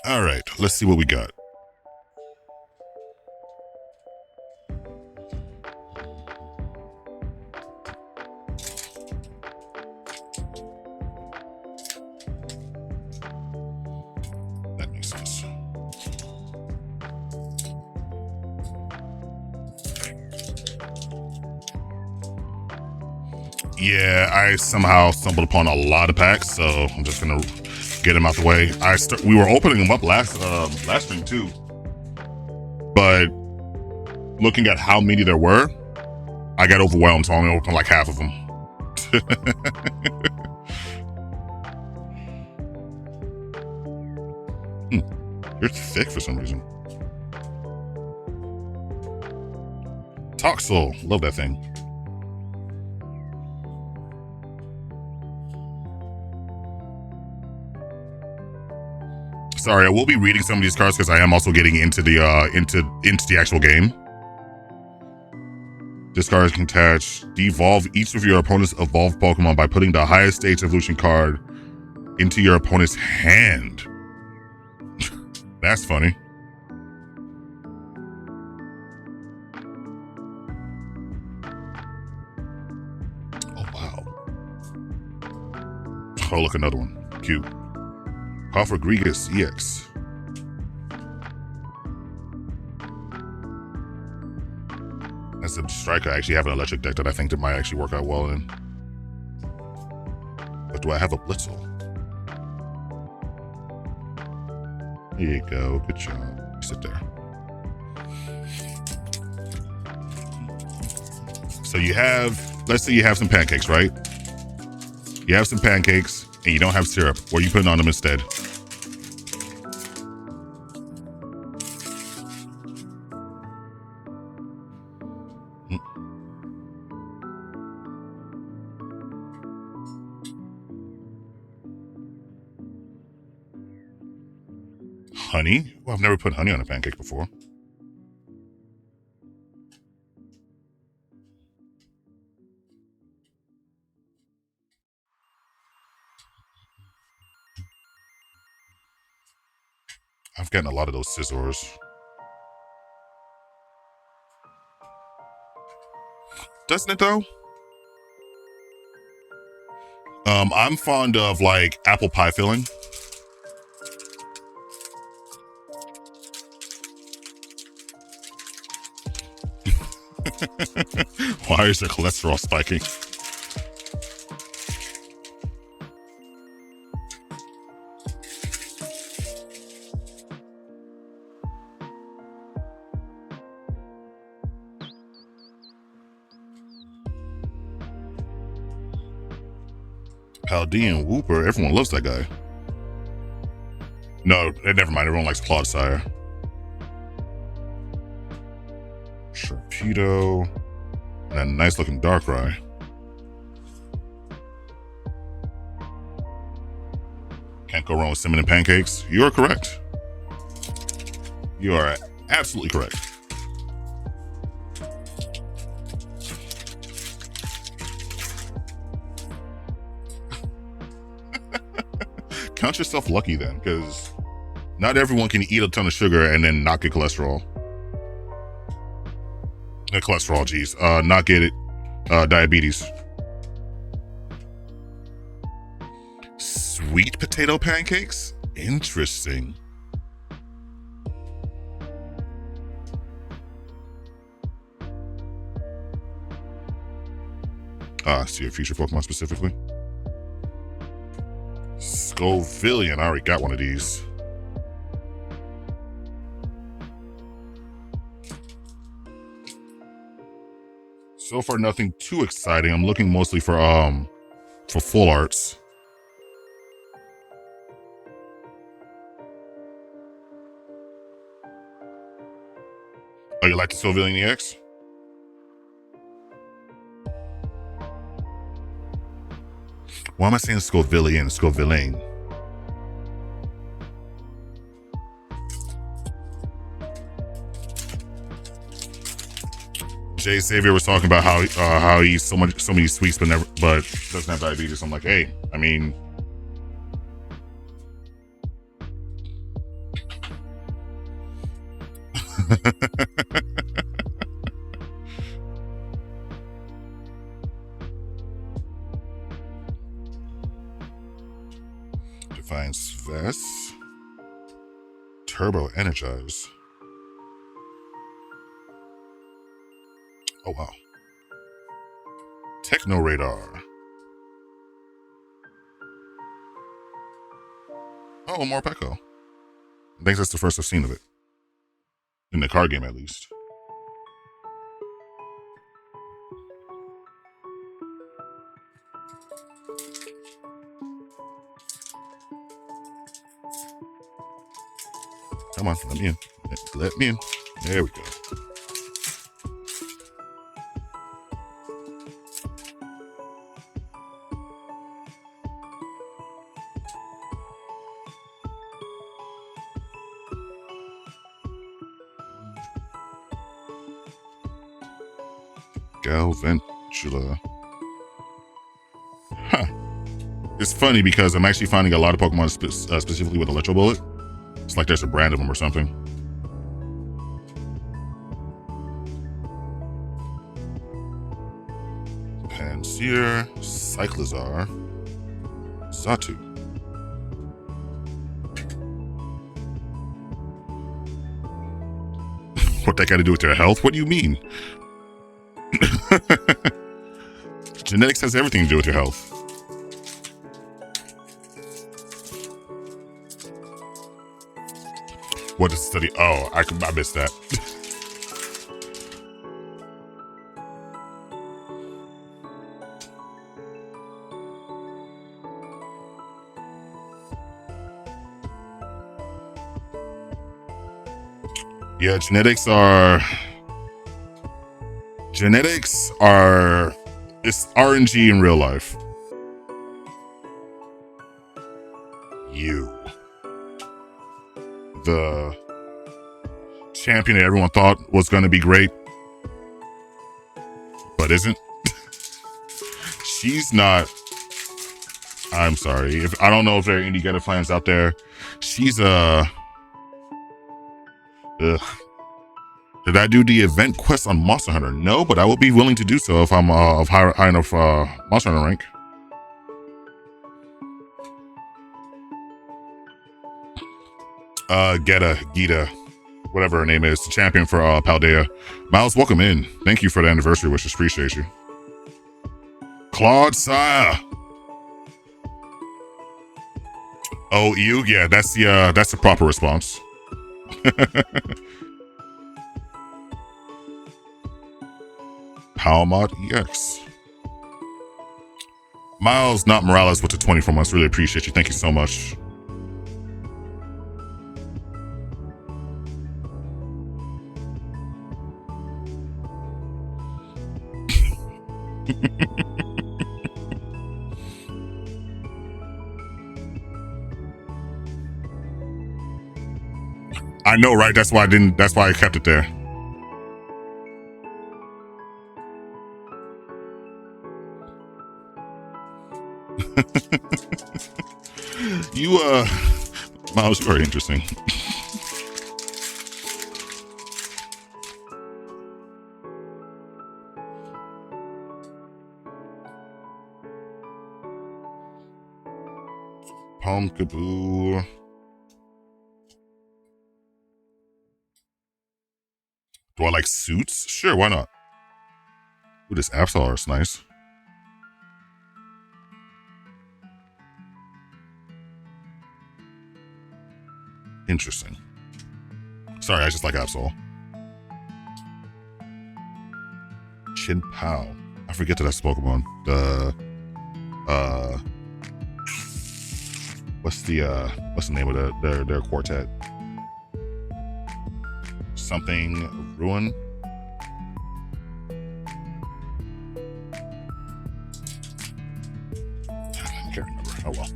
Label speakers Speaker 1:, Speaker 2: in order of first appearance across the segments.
Speaker 1: All right, let's see what we got. That makes sense. Yeah, I somehow stumbled upon a lot of packs, so I'm just gonna get them out the way. We were opening them up last stream too, but looking at how many there were, I got overwhelmed, so I only opened like half of them. You're thick for some reason. Toxel, love that thing. Sorry, I will be reading some of these cards because I am also getting into the actual game. This card can attach devolve each of your opponent's evolved Pokemon by putting the highest stage evolution card into your opponent's hand. That's funny. Oh wow. Oh, look, another one. Cute. Coffer Grigas EX. As a striker, I actually have an electric deck that I think that might actually work out well in. But do I have a Blitzel? Here you go. Good job. Sit there. So you have, let's say you have some pancakes, right? You have some pancakes and you don't have syrup. What are you putting on them instead? Honey? Well, I've never put honey on a pancake before. I've gotten a lot of those scissors. Doesn't it though? I'm fond of like apple pie filling. Why is your cholesterol spiking? Paldean Whooper, everyone loves that guy. No, never mind, everyone likes Claude Sire. Sharpedo, and a nice looking Darkrai. Can't go wrong with cinnamon pancakes. You are correct. You are absolutely correct. Count yourself lucky then, because not everyone can eat a ton of sugar and then not get cholesterol. Cholesterol, geez. Not get it. Diabetes. Sweet potato pancakes? Interesting. See your future Pokemon specifically. Scovillion, I already got one of these. So far, nothing too exciting. I'm looking mostly for full arts. Oh, you like the Scovillion EX? Why am I saying Scovillion? Scovillion. Jay Xavier was talking about how he eats so many sweets but doesn't have diabetes. I'm like, hey, I mean, Divine Vest. Turbo Energize. Oh, wow. Techno Radar. Oh, more Peko. I think that's the first I've seen of it. In the card game, at least. Come on, let me in. Let me in. There we go. Galvantula. Huh. It's funny because I'm actually finding a lot of Pokemon specifically with Electro Bullet. It's like there's a brand of them or something. Pansear, Cyclizar, Xatu. What that got to do with their health? What do you mean? Genetics has everything to do with your health. What does study? Oh, I missed that. Yeah, genetics are it's RNG in real life. You, the champion that everyone thought was going to be great, but isn't. She's not. I'm sorry. If I don't know if there are any Geta fans out there. She's a. Did I do the event quest on Monster Hunter? No, but I will be willing to do so if I'm of high enough Monster Hunter rank. Gita, whatever her name is, the champion for Paldea. Miles, welcome in. Thank you for the anniversary wishes. Appreciate you. Claude Sire. Oh, you? Yeah, that's the proper response. Palmod EX. Miles, not Morales, with the 24 months. Really appreciate you. Thank you so much. I know, right? That's why I kept it there. You, Miles, you are interesting. Pumpkaboo. Do I like suits? Sure, why not? Ooh, this Absolar is nice. Interesting. Sorry, I just like Absol. Chin Pao. I forget that that's Pokemon. What's the name of their quartet? Something Ruin. I can't remember. Oh well.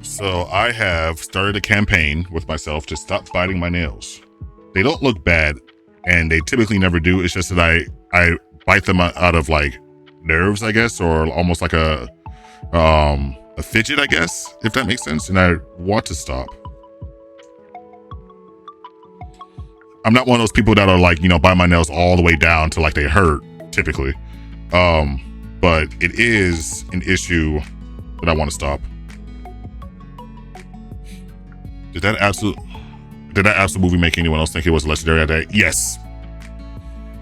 Speaker 1: So I have started a campaign with myself to stop biting my nails. They don't look bad, and they typically never do. It's just that I bite them out of like nerves, I guess, or almost like a a fidget, I guess, if that makes sense. And I want to stop. I'm not one of those people that are like, you know, bite my nails all the way down to like they hurt typically. But it is an issue that I want to stop. Did that absolute movie make anyone else think it was legendary that day? Yes.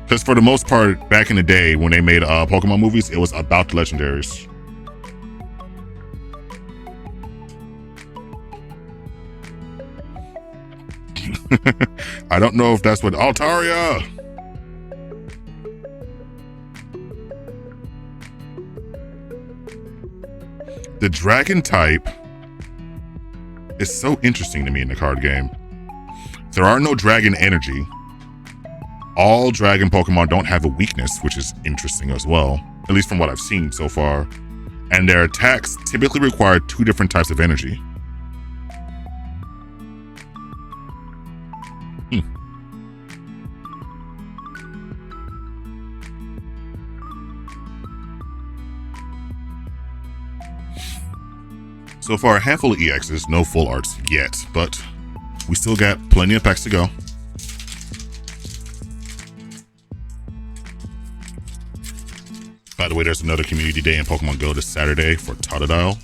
Speaker 1: Because for the most part, back in the day when they made Pokemon movies, it was about the legendaries. I don't know if that's what Altaria. The dragon type is so interesting to me in the card game. There are no dragon energy. All dragon Pokemon don't have a weakness, which is interesting as well, at least from what I've seen so far. And their attacks typically require 2 different types of energy. So far, a handful of EXs, no full arts yet, but we still got plenty of packs to go. By the way, there's another community day in Pokemon Go this Saturday for Totodile.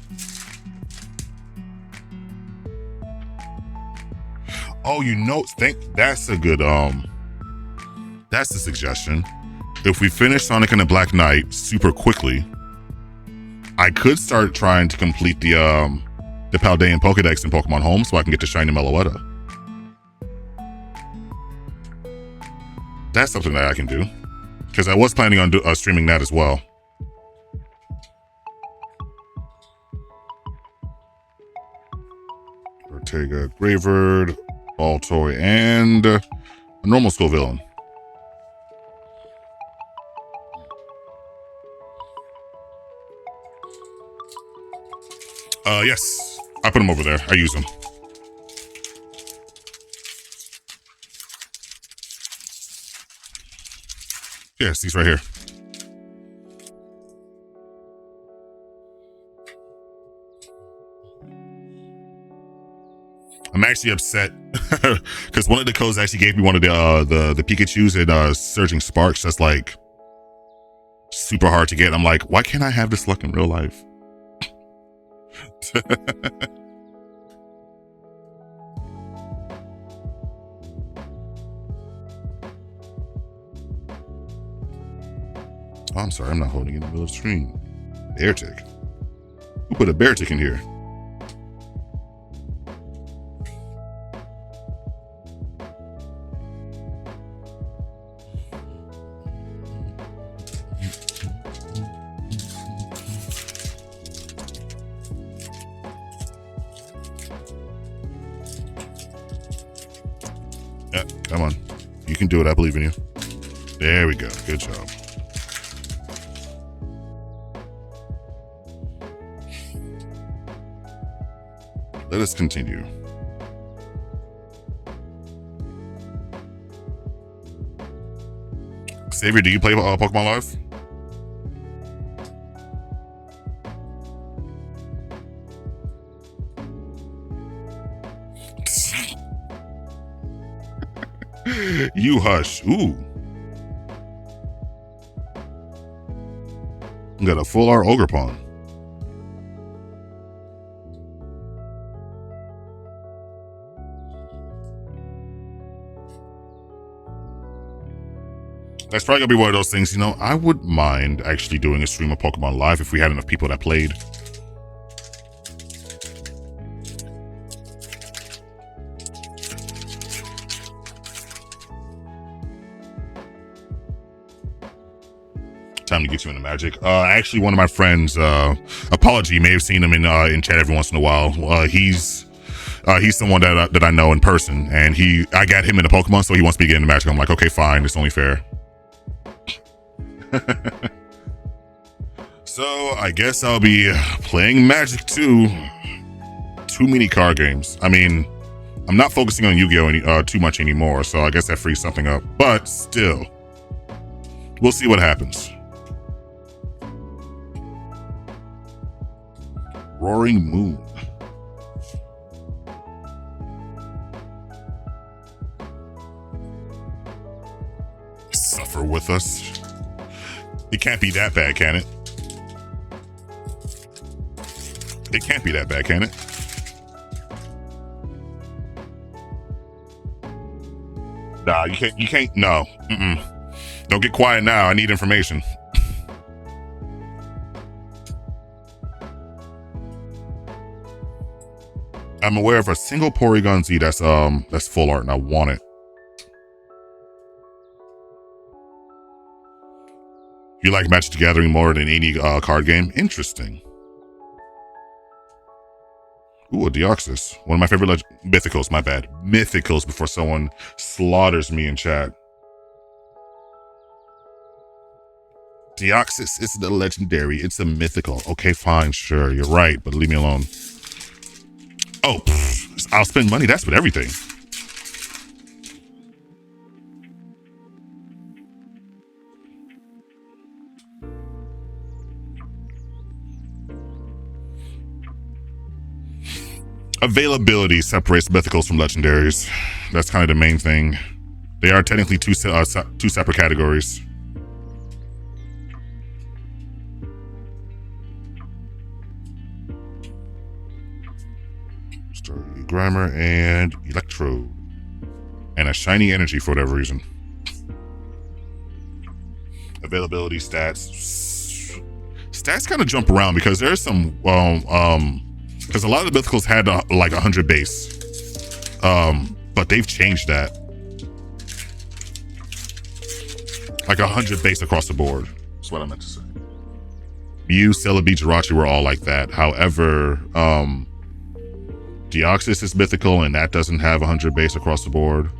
Speaker 1: Oh, you know, that's a good, that's the suggestion. If we finish Sonic and the Black Knight super quickly, I could start trying to complete the Paldean Pokedex in Pokemon Home so I can get to Shiny Meloetta. That's something that I can do. Because I was planning on streaming that as well. Ortega, Graverd, Baltoy, and a normal school villain. Yes, I put them over there. I use them. Yes, these right here. I'm actually upset because one of the codes actually gave me one of the Pikachus and Surging Sparks. That's like super hard to get. I'm like, why can't I have this luck in real life? Oh, I'm sorry, I'm not holding it in the middle of the screen. Bear tick. Who put a bear tick in here? Yeah, come on. You can do it. I believe in you. There we go. Good job. Let us continue. Xavier, do you play Pokemon Live? You hush. Ooh. Got a full art Ogerpon. That's probably gonna be one of those things, you know, I would mind actually doing a stream of Pokemon Live if we had enough people that played. Time to get you into Magic. Actually, one of my friends, Apology, you may have seen him in chat every once in a while. He's someone that I know in person, and I got him into Pokemon, so he wants me to get into Magic. I'm like, okay, fine, it's only fair. So I guess I'll be playing Magic 2. Too many card games. I mean, I'm not focusing on Yu-Gi-Oh! Too much anymore, so I guess that frees something up. But still, we'll see what happens. Roaring Moon. Suffer with us. It can't be that bad, can it? It can't be that bad, can it? Nah, you can't, no. Don't get quiet now. I need information. I'm aware of a single Porygon Z that's full art and I want it. You like Magic the Gathering more than any card game? Interesting. Ooh, a Deoxys. One of my favorite Mythicals, my bad. Mythicals before someone slaughters me in chat. Deoxys isn't a legendary, it's a mythical. Okay, fine, sure, you're right, but leave me alone. Oh, I'll spend money, that's with everything. Availability separates mythicals from legendaries. That's kind of the main thing. They are technically two separate categories. Grimer and Electrode. And a shiny energy for whatever reason. Availability stats. Stats kind of jump around because there's some, because a lot of the mythicals had like 100 base. But they've changed that. Like 100 base across the board. That's what I meant to say. Mew, Celebi, Jirachi were all like that. However, Deoxys is mythical and that doesn't have 100 base across the board.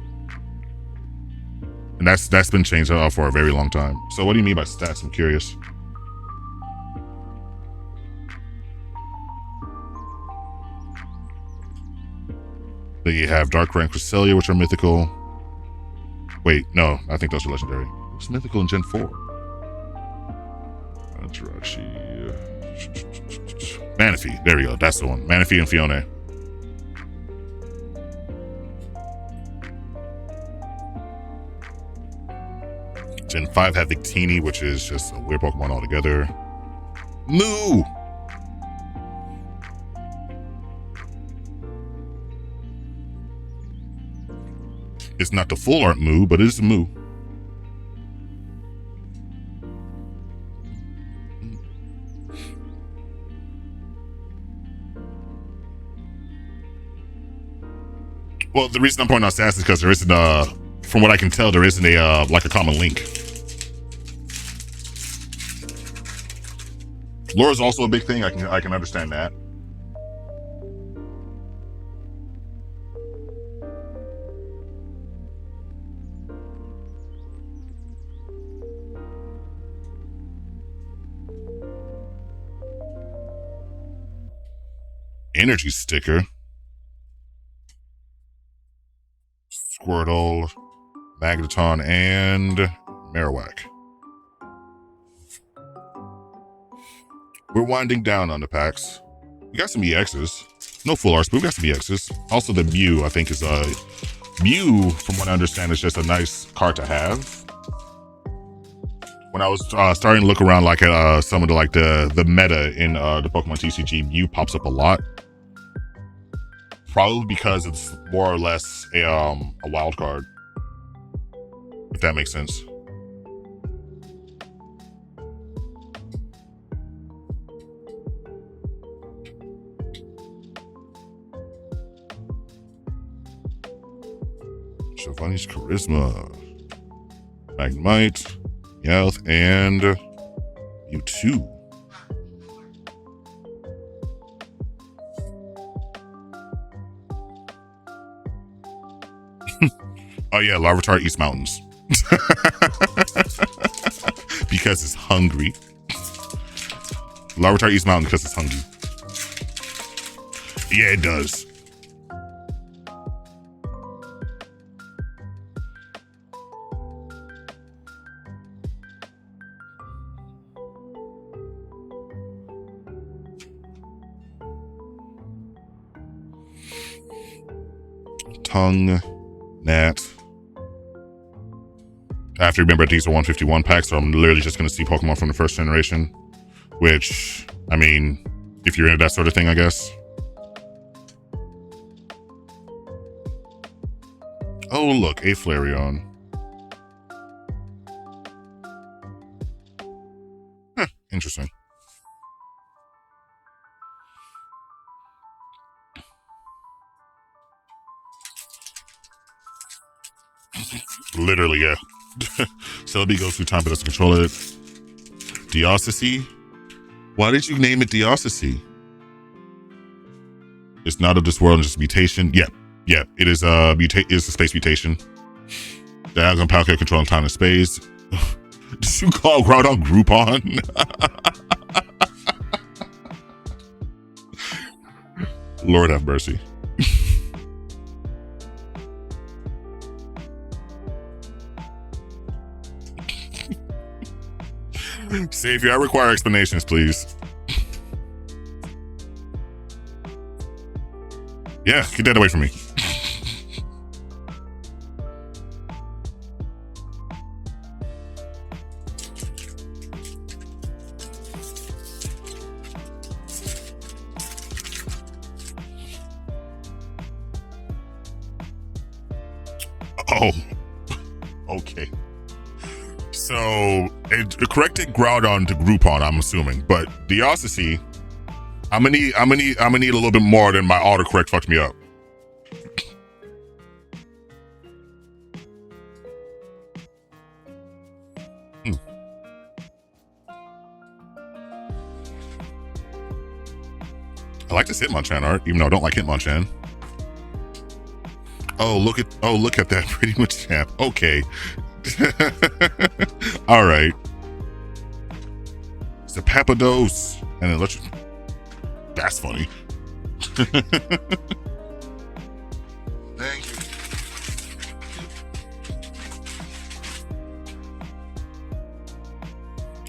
Speaker 1: And that's been changed for a very long time. So what do you mean by stats? I'm curious. Then you have Darkrai and Cresselia, which are mythical. Wait, no, I think those are legendary. What's mythical in Gen 4? Jirachi. Manaphy, there we go, that's the one. Manaphy and Fiona. Gen 5 had Victini, which is just a weird Pokemon altogether. Moo! It's not the full art Moo, but it is a Moo. Well, the reason I'm pointing out stats is because there isn't from what I can tell, there isn't a like a common link. Lore is also a big thing. I can understand that. Energy sticker. Squirtle, Magneton, and Marowak. We're winding down on the packs. We got some EXs. No full arts, but we got some EXs. Also, the Mew, I think, is Mew, from what I understand, is just a nice card to have. When I was starting to look around like at some of the meta in the Pokemon TCG, Mew pops up a lot. Probably because it's more or less a wild card, if that makes sense. Giovanni's Charisma, Magnemite, Meowth, and Mewtwo. Oh yeah, Larvitar eats mountains. Because it's hungry. Larvitar eats mountains because it's hungry. Yeah, it does. Tongue, Nat. I have to remember these are 151 packs, so I'm literally just going to see Pokemon from the first generation. Which, I mean, if you're into that sort of thing, I guess. Oh, look, a Flareon. Huh, interesting. Literally, yeah. Celebi goes through time but doesn't control it. Deoxysy? Why did you name it Deoxysy? It's not of this world, it's just a mutation. Yeah, it is a space mutation. Diagonal power controlling time and space. Did you call Groudon Groupon? Lord have mercy. Savior, I require explanations, please. Yeah, get that away from me. Oh, okay. So it corrected Groudon to Groupon, I'm assuming, but Deoxysy, I'm gonna need a little bit more than my autocorrect fucked me up. I like this Hitmonchan art, even though I don't like Hitmonchan. Oh, look at that pretty much champ. Okay. All right. It's a Papados and electric. That's funny. Thank you.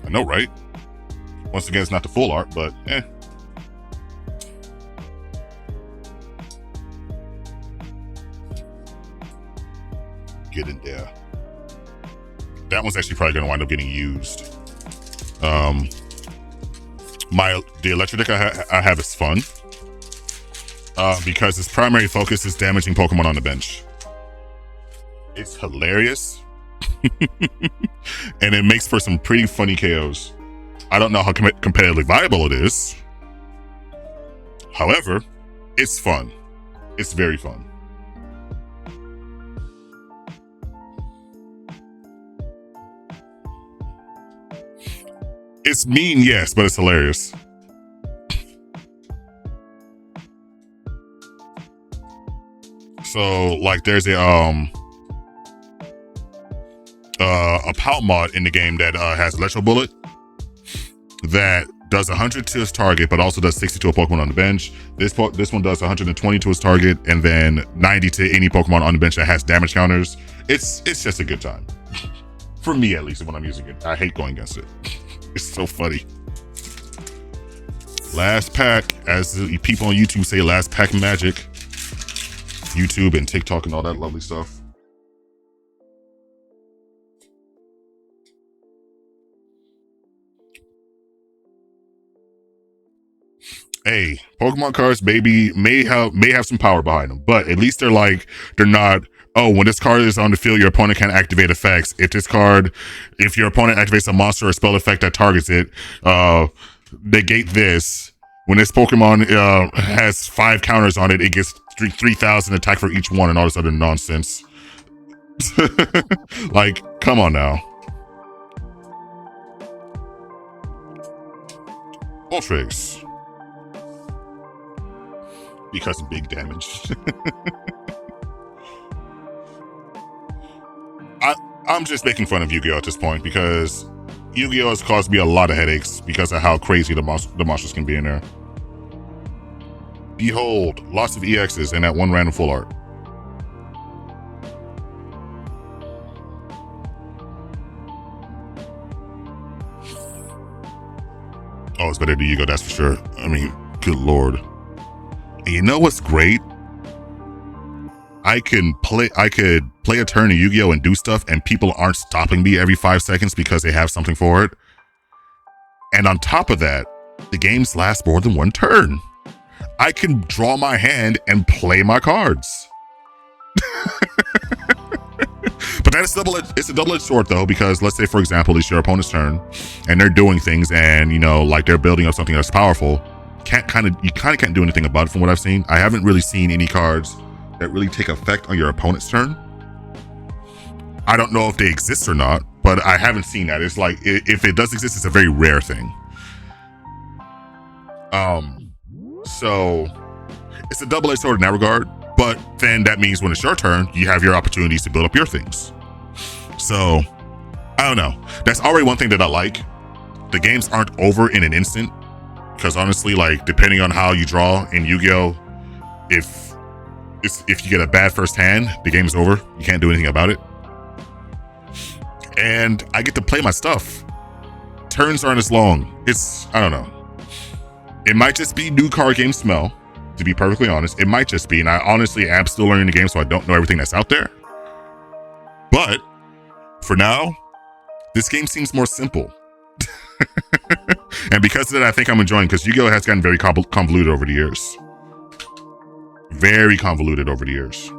Speaker 1: I know, right? Once again, it's not the full art, but eh. Get in there. That one's actually probably going to wind up getting used. The electric deck I have is fun because its primary focus is damaging Pokemon on the bench. It's hilarious, and it makes for some pretty funny KOs. I don't know how competitively viable it is. However, it's fun. It's very fun. It's mean, yes, but it's hilarious. So, like, there's a Pout mod in the game that has Electro Bullet that does 100 to its target, but also does 60 to a Pokemon on the bench. This one does 120 to its target, and then 90 to any Pokemon on the bench that has damage counters. It's just a good time. For me, at least, when I'm using it. I hate going against it. It's so funny. Last pack, as the people on YouTube say, last pack magic. YouTube and TikTok and all that lovely stuff. Hey, Pokemon cards, baby, may have some power behind them, but at least they're not. Oh, when this card is on the field, your opponent can activate effects. If your opponent activates a monster or spell effect that targets it, negate this. When this Pokemon has 5 counters on it, it gets 3,000 attack for each one and all this other nonsense. Like, come on now. Ultrace. Because of big damage. I'm just making fun of Yu-Gi-Oh! At this point because Yu-Gi-Oh! Has caused me a lot of headaches because of how crazy the monsters can be in there. Behold, lots of EXs and that one random full art. Oh, it's better than Yu-Gi-Oh! That's for sure. I mean, good lord. And you know what's great? I could play a turn in Yu-Gi-Oh! And do stuff, and people aren't stopping me every 5 seconds because they have something for it. And on top of that, the games last more than one turn. I can draw my hand and play my cards. But that is it's a double-edged sword though, because let's say, for example, it's your opponent's turn and they're doing things, and like they're building up something that's powerful. You kind of can't do anything about it from what I've seen. I haven't really seen any cards that really take effect on your opponent's turn. I don't know if they exist or not, but I haven't seen that. It's like, if it does exist, it's a very rare thing. So it's a double-edged sword in that regard, but then that means when it's your turn, you have your opportunities to build up your things. So I don't know. That's already one thing that I like. The games aren't over in an instant, because honestly, like, depending on how you draw in Yu-Gi-Oh, if you get a bad first hand, the game is over. You can't do anything about it. And I get to play my stuff. Turns aren't as long. I don't know. It might just be new card game smell, to be perfectly honest. It might just be, and I honestly am still learning the game, so I don't know everything that's out there. But for now, this game seems more simple. And because of that, I think I'm enjoying, because Yu-Gi-Oh! Has gotten very convoluted over the years. Very convoluted over the years.